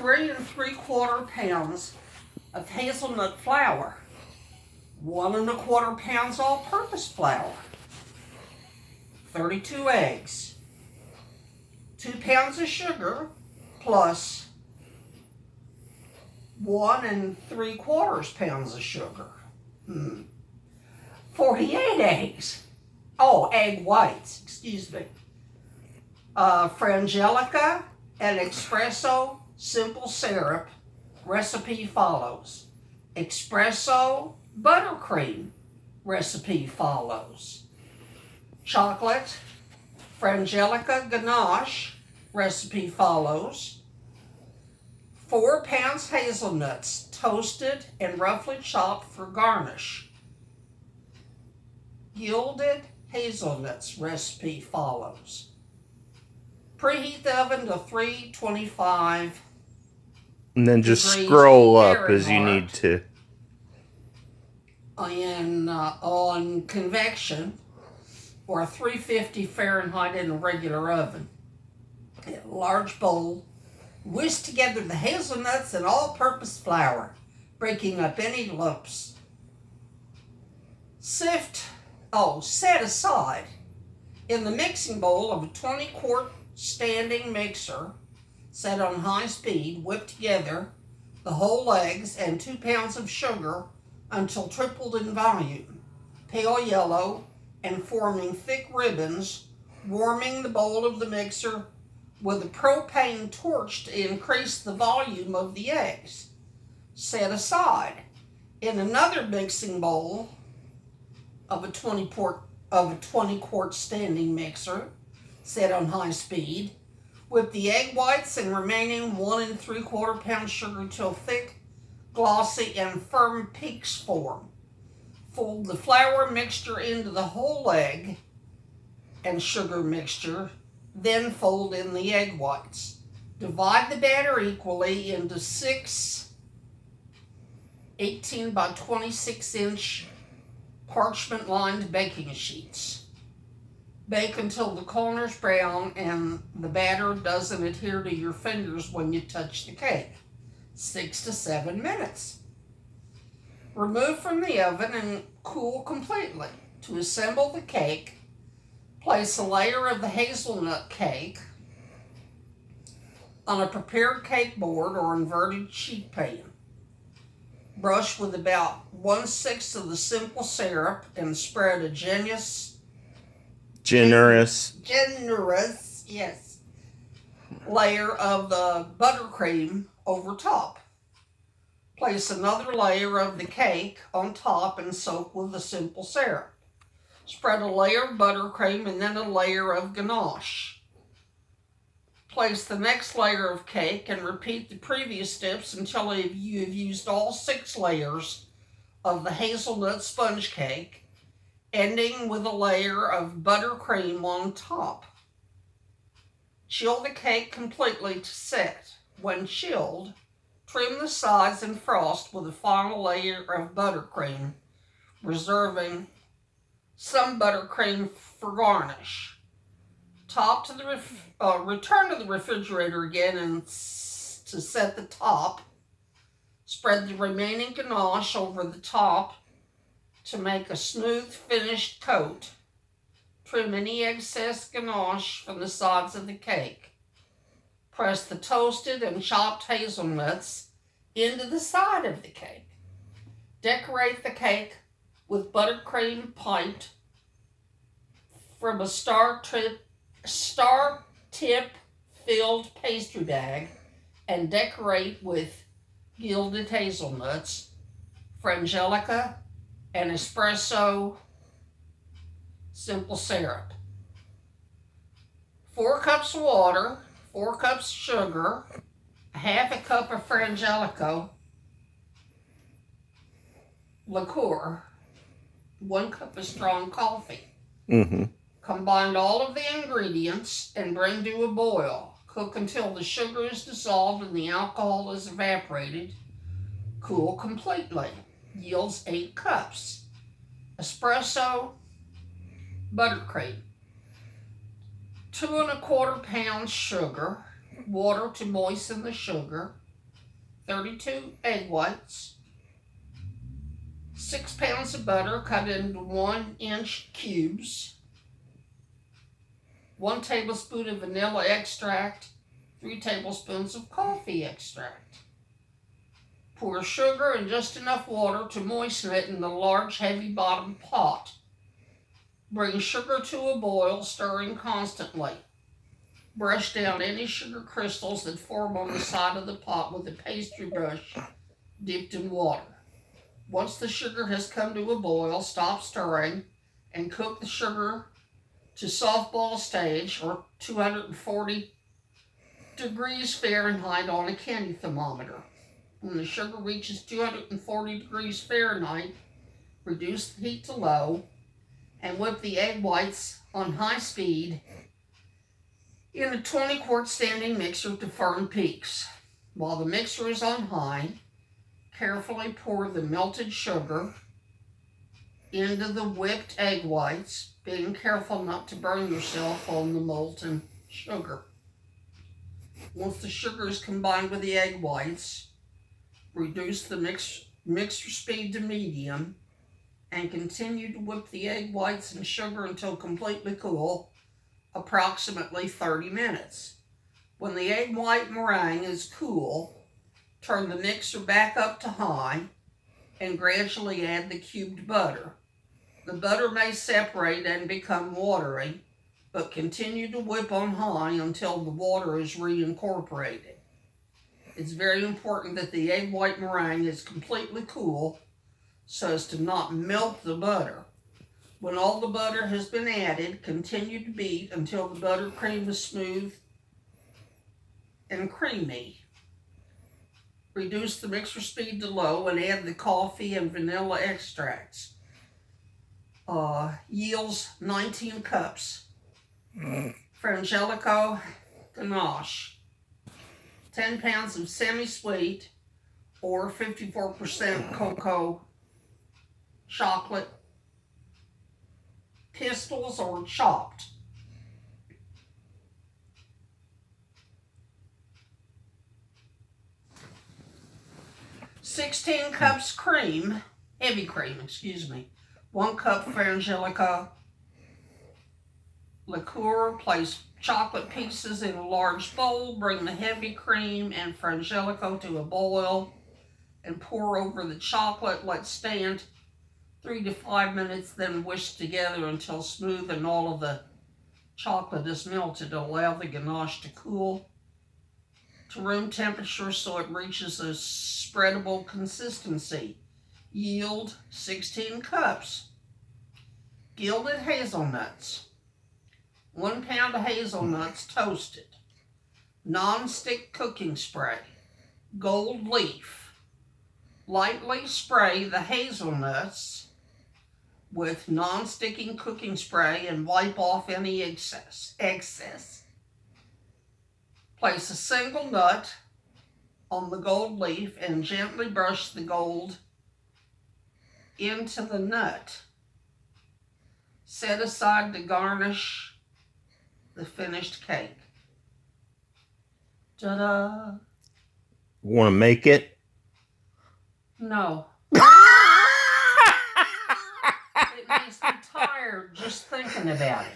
3 3/4 pounds of hazelnut flour, 1 1/4 pounds all-purpose flour, 32 eggs, 2 pounds of sugar, plus 1 3/4 pounds of sugar. 48 eggs. Oh, egg whites, excuse me. Frangelica and espresso simple syrup. Recipe follows. Espresso buttercream. Recipe follows. Chocolate Frangelica ganache. Recipe follows. 4 pounds hazelnuts, toasted and roughly chopped for garnish. Gilded hazelnuts. Recipe follows. Preheat the oven to 325. And then just scroll up as you Fahrenheit. need to. On convection, or 350 Fahrenheit in a regular oven. In a large bowl, whisk together the hazelnuts and all-purpose flour, breaking up any lumps. Set aside. In the mixing bowl of a 20-quart standing mixer, set on high speed, whip together the whole eggs and 2 pounds of sugar until tripled in volume, pale yellow, and forming thick ribbons, warming the bowl of the mixer with a propane torch to increase the volume of the eggs. Set aside. In another mixing bowl of a 20-quart standing mixer, set on high speed, whip the egg whites and remaining 1 3/4 pound sugar till thick, glossy, and firm peaks form. Fold the flour mixture into the whole egg and sugar mixture, then fold in the egg whites. Divide the batter equally into 6 18 by 26 inch parchment-lined baking sheets. Bake until the corners brown and the batter doesn't adhere to your fingers when you touch the cake. 6 to 7 minutes. Remove from the oven and cool completely. To assemble the cake, place a layer of the hazelnut cake on a prepared cake board or inverted sheet pan. Brush with about 1/6 of the simple syrup and spread a generous, yes, layer of the buttercream over top. Place another layer of the cake on top and soak with the simple syrup. Spread a layer of buttercream and then a layer of ganache. Place the next layer of cake and repeat the previous steps until you have used all 6 layers of the hazelnut sponge cake, ending with a layer of buttercream on top. Chill the cake completely to set. When chilled, trim the sides and frost with a final layer of buttercream, reserving some buttercream for garnish. Return to the refrigerator again and to set the top. Spread the remaining ganache over the top to make a smooth finished coat. Trim any excess ganache from the sides of the cake. Press the toasted and chopped hazelnuts into the side of the cake. Decorate the cake with buttercream piped from a star tip filled pastry bag and decorate with gilded hazelnuts, frangelica, and espresso simple syrup. 4 cups of water, 4 cups of sugar, 1/2 cup of frangelico liqueur, 1 cup of strong coffee. Combine all of the ingredients and bring to a boil. Cook until the sugar is dissolved and the alcohol is evaporated. Cool completely. Yields 8 cups. Espresso buttercream. 2 1/4 pounds sugar. Water to moisten the sugar. 32 egg whites, 6 pounds of butter cut into 1-inch cubes, 1 tablespoon of vanilla extract, 3 tablespoons of coffee extract. Pour sugar and just enough water to moisten it in the large, heavy-bottomed pot. Bring sugar to a boil, stirring constantly. Brush down any sugar crystals that form on the side of the pot with a pastry brush dipped in water. Once the sugar has come to a boil, stop stirring and cook the sugar to softball stage, or 240 degrees Fahrenheit on a candy thermometer. When the sugar reaches 240 degrees Fahrenheit, reduce the heat to low and whip the egg whites on high speed in a 20-quart standing mixer to firm peaks. While the mixer is on high, carefully pour the melted sugar into the whipped egg whites, being careful not to burn yourself on the molten sugar. Once the sugar is combined with the egg whites, reduce the mixer speed to medium and continue to whip the egg whites and sugar until completely cool, approximately 30 minutes. When the egg white meringue is cool, turn the mixer back up to high and gradually add the cubed butter. The butter may separate and become watery, but continue to whip on high until the water is reincorporated. It's very important that the egg white meringue is completely cool so as to not melt the butter. When all the butter has been added, continue to beat until the buttercream is smooth and creamy. Reduce the mixer speed to low and add the coffee and vanilla extracts. Yields 19 cups. Frangelico ganache. 10 pounds of semi-sweet or 54% cocoa chocolate, pistils or chopped. 16 cups cream, heavy cream, 1 cup Frangelico liqueur. Place chocolate pieces in a large bowl. Bring the heavy cream and Frangelico to a boil and pour over the chocolate. Let stand 3 to 5 minutes, then whisk together until smooth and all of the chocolate is melted. Allow the ganache to cool to room temperature so it reaches a spreadable consistency. Yield 16 cups. Gilded hazelnuts. 1 pound of hazelnuts toasted. Non-stick cooking spray. Gold leaf. Lightly spray the hazelnuts with non-sticking cooking spray and wipe off any excess. Place a single nut on the gold leaf and gently brush the gold into the nut. Set aside to garnish the finished cake. Ta-da! Want to make it? No. It makes me tired just thinking about it.